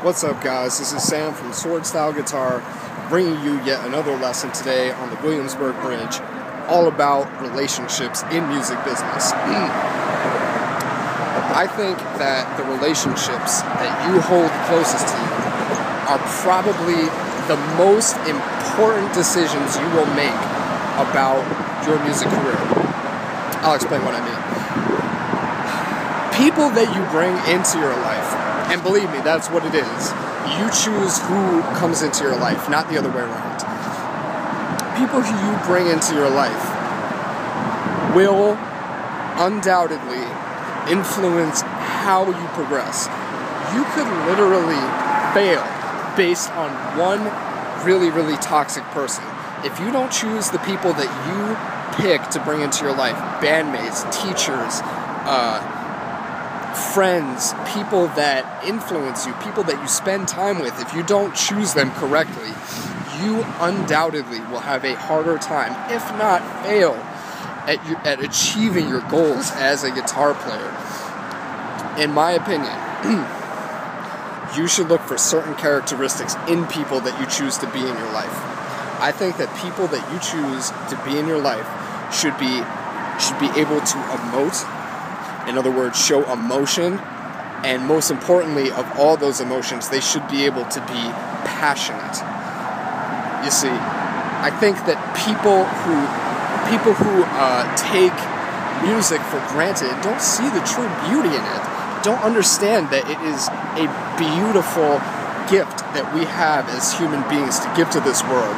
What's up, guys? This is Sam from SwordStyle Guitar, bringing you yet another lesson today on the Williamsburg Bridge, all about relationships in music business. I think that the relationships that you hold closest to you are probably the most important decisions you will make about your music career. I'll explain what I mean. People that you bring into your life, and believe me, that's what it is. You choose who comes into your life, not the other way around. People who you bring into your life will undoubtedly influence how you progress. You could literally fail based on one really, really toxic person. If you don't choose the people that you pick to bring into your life, bandmates, teachers, friends, people that influence you, people that you spend time with, if you don't choose them correctly, you undoubtedly will have a harder time, if not fail, at achieving your goals as a guitar player. In my opinion, you should look for certain characteristics in people that you choose to be in your life. I think that people that you choose to be in your life should be able to emote. In other words, show emotion, and most importantly of all those emotions, they should be able to be passionate. You see, I think that people who take music for granted don't see the true beauty in it, don't understand that it is a beautiful gift that we have as human beings to give to this world.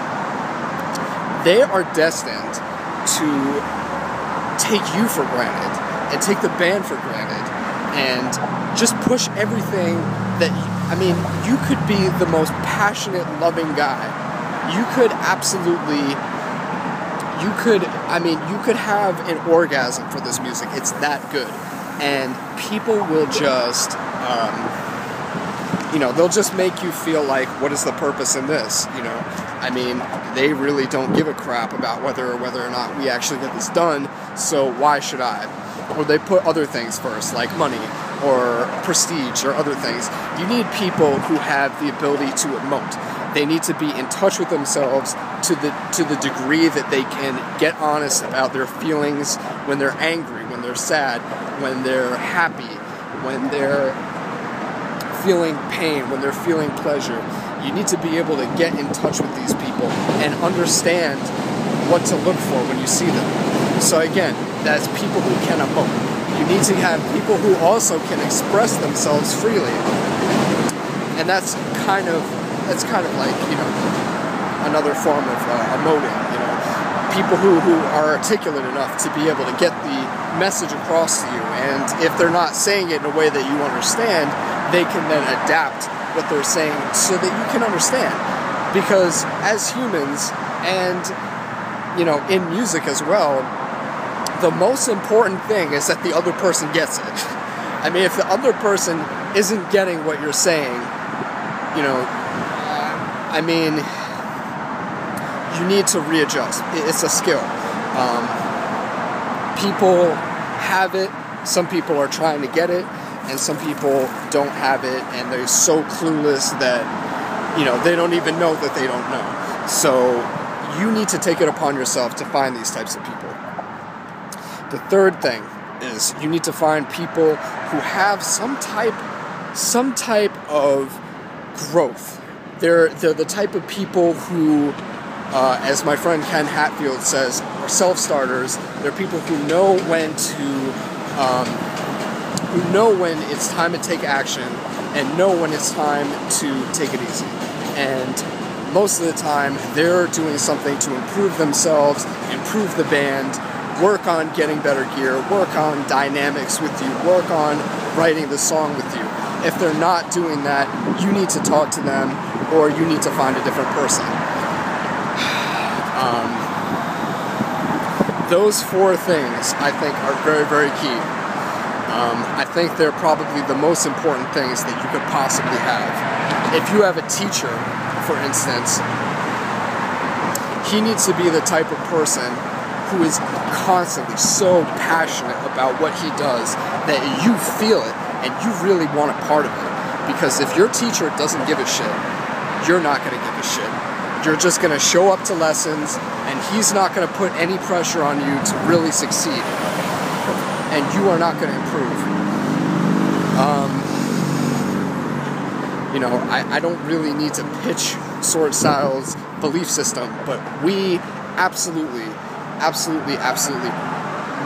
They are destined to take you for granted and take the band for granted and just push everything that you could be the most passionate, loving guy. You could have an orgasm for this music. It's that good. And people will just, they'll just make you feel like, what is the purpose in this? They really don't give a crap about whether or not we actually get this done, so why should I? Or they put other things first, like money or prestige or other things. You need people who have the ability to emote. They need to be in touch with themselves to the degree that they can get honest about their feelings when they're angry, when they're sad, when they're happy, when they're feeling pain, when they're feeling pleasure. You need to be able to get in touch with these people and understand what to look for when you see them. So again, that's people who can emote. You need to have people who also can express themselves freely. And that's kind of like, another form of emoting, People who are articulate enough to be able to get the message across to you. And if they're not saying it in a way that you understand, they can then adapt what they're saying so that you can understand. Because as humans, and in music as well, the most important thing is that the other person gets it. If the other person isn't getting what you're saying, you need to readjust. It's a skill. People have it. Some people are trying to get it, and some people don't have it, and they're so clueless that, they don't even know that they don't know. So you need to take it upon yourself to find these types of people. The third thing is you need to find people who have some type of growth. They're the type of people who, as my friend Ken Hatfield says, are self-starters. They're people who know when it's time to take action and know when it's time to take it easy. And most of the time, they're doing something to improve themselves, improve the band, work on getting better gear, work on dynamics with you, work on writing the song with you. If they're not doing that, you need to talk to them, or you need to find a different person. Those four things, I think, are very, very key. I think they're probably the most important things that you could possibly have. If you have a teacher, for instance, he needs to be the type of person who is constantly so passionate about what he does that you feel it and you really want a part of it. Because if your teacher doesn't give a shit, you're not going to give a shit. You're just going to show up to lessons, and he's not going to put any pressure on you to really succeed. And you are not going to improve. You know, I don't really need to pitch SwordStyle's belief system, but we absolutely,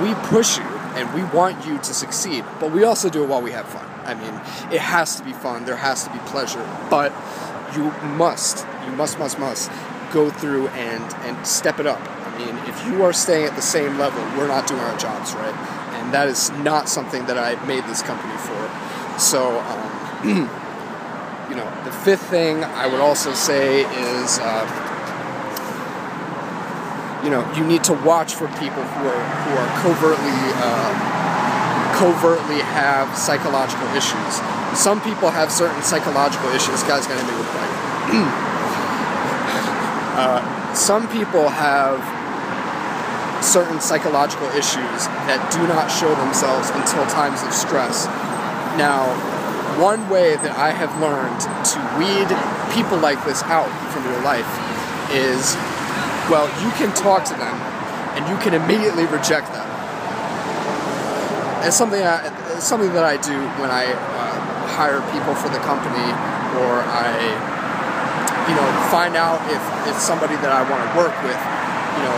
we push you and we want you to succeed, but we also do it while we have fun. I mean, it has to be fun, there has to be pleasure, but you must go through and step it up. I mean, if you are staying at the same level, we're not doing our jobs, right? And that is not something that I made this company for. So, you know, the fifth thing I would also say is, you know, you need to watch for people who are covertly have psychological issues. Some people have certain psychological issues. This guy's gonna be quiet. Some people have certain psychological issues that do not show themselves until times of stress. Now, one way that I have learned to weed people like this out from your life is, well, you can talk to them and you can immediately reject them. It's something that I do when I hire people for the company, or I, you know, find out if it's somebody that I want to work with, you know,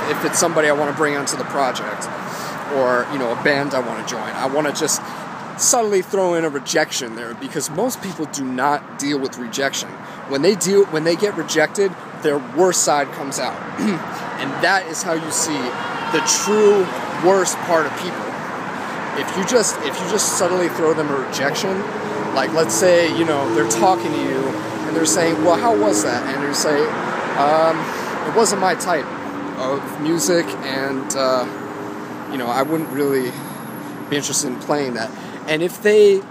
if it's somebody I want to bring onto the project, or, you know, a band I want to join. I want to just subtly throw in a rejection there, because most people do not deal with rejection. When they get rejected, their worst side comes out. And that is how you see the true worst part of people. If you just subtly throw them a rejection, like, let's say, you know, they're talking to you and they're saying, well, how was that? And you say, it wasn't my type of music, and you know, I wouldn't really be interested in playing that. And if they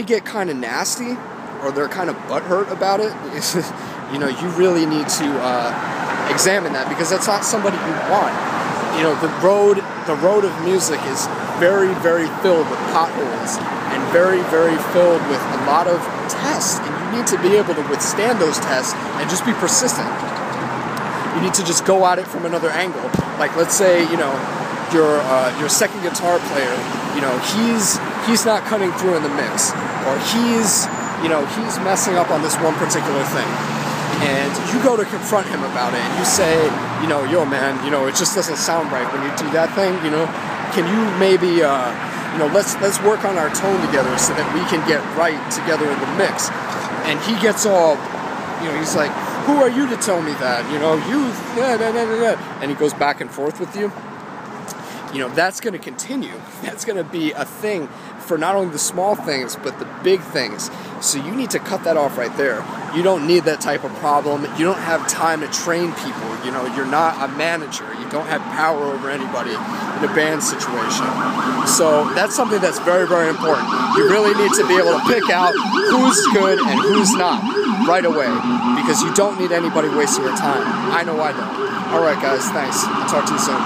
get kind of nasty, or they're kind of butthurt about it, you know, you really need to examine that, because that's not somebody you want. You know, the road of music is very, very filled with potholes, and very, very filled with a lot of tests, and you need to be able to withstand those tests and just be persistent. You need to just go at it from another angle. Like, let's say, you know, your second guitar player, you know, he's not cutting through in the mix, or he's messing up on this one particular thing, and you go to confront him about it, and you say, you know, yo man, you know, it just doesn't sound right when you do that thing, you know, can you maybe, you know, let's work on our tone together so that we can get right together in the mix. And he gets all, you know, he's like, who are you to tell me that, you know, and he goes back and forth with you. You know, that's going to continue. That's going to be a thing for not only the small things, but the big things. So you need to cut that off right there. You don't need that type of problem. You don't have time to train people. You know, you're not a manager. You don't have power over anybody in a band situation. So that's something that's very, very important. You really need to be able to pick out who's good and who's not right away, because you don't need anybody wasting your time. I know I don't. All right, guys, thanks. I'll talk to you soon.